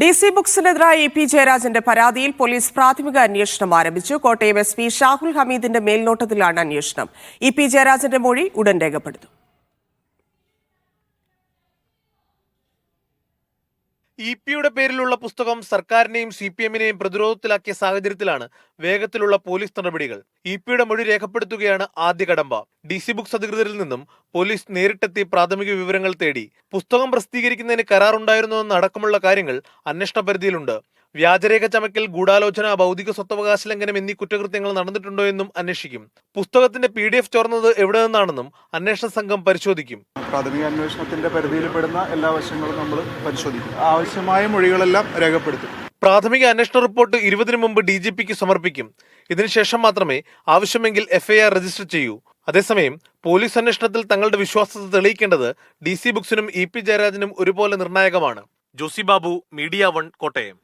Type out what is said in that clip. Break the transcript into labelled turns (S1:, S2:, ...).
S1: DC ബുക്സിനെതിരായ EP ജയരാജന്റെ പരാതിയിൽ police പ്രാഥമിക അന്വേഷണം ആരംഭിച്ചു. കോട്ടയം SP ഷാഹുൽ ഹമീദിന്റെ മേൽനോട്ടത്തിലാണ് അന്വേഷണം. EP ജയരാജന്റെ മൊഴി ഉടൻ രേഖപ്പെടുത്തും.
S2: ഇപിയുടെ പേരിലുള്ള പുസ്തകം സർക്കാരിനെയും CPM-നെയും പ്രതിരോധത്തിലാക്കിയ സാഹചര്യത്തിലാണ് വേഗത്തിലുള്ള പോലീസ് നടപടികൾ. ഇപിയുടെ മൊഴി രേഖപ്പെടുത്തുകയാണ് ആദ്യ കടമ്പ. DC ബുക്സ് അധികൃതരിൽ നിന്നും പോലീസ് നേരിട്ടെത്തി പ്രാഥമിക വിവരങ്ങൾ തേടി. പുസ്തകം പ്രസിദ്ധീകരിക്കുന്നതിന് കരാറുണ്ടായിരുന്നുവെന്ന് അടക്കമുള്ള കാര്യങ്ങൾ അന്വേഷണ പരിധിയിലുണ്ട്. വ്യാജരേഖ ചമക്കൽ, ഗൂഢാലോചന, ഭൗതിക സ്വത്തവകാശ ലംഘനം എന്നീ കുറ്റകൃത്യങ്ങൾ നടന്നിട്ടുണ്ടോ എന്നും അന്വേഷിക്കും. പുസ്തകത്തിന്റെ PDF ചോർന്നത് എവിടെ നിന്നാണെന്നും അന്വേഷണ സംഘം പരിശോധിക്കും.
S3: പ്രാഥമിക അന്വേഷണത്തിന്റെ പരിധിയിൽപ്പെടുന്ന എല്ലാ വശങ്ങളും നമ്മൾ പരിശോധിക്കും. ആവശ്യമായ മൊഴികളെല്ലാം രേഖപ്പെടുത്തും.
S2: പ്രാഥമിക അന്വേഷണ റിപ്പോർട്ട് 20-ന് മുമ്പ് DGPക്ക് സമർപ്പിക്കും. ഇതിനുശേഷം മാത്രമേ ആവശ്യമെങ്കിൽ FIR രജിസ്റ്റർ ചെയ്യൂ. അതേസമയം പോലീസ് അന്വേഷണത്തിൽ തങ്ങളുടെ വിശ്വാസത തെളിയിക്കേണ്ടത് DC ബുക്സിനും EP ജയരാജനും ഒരുപോലെ നിർണായകമാണ്. ജോസി ബാബു, മീഡിയ 1, കോട്ടയം.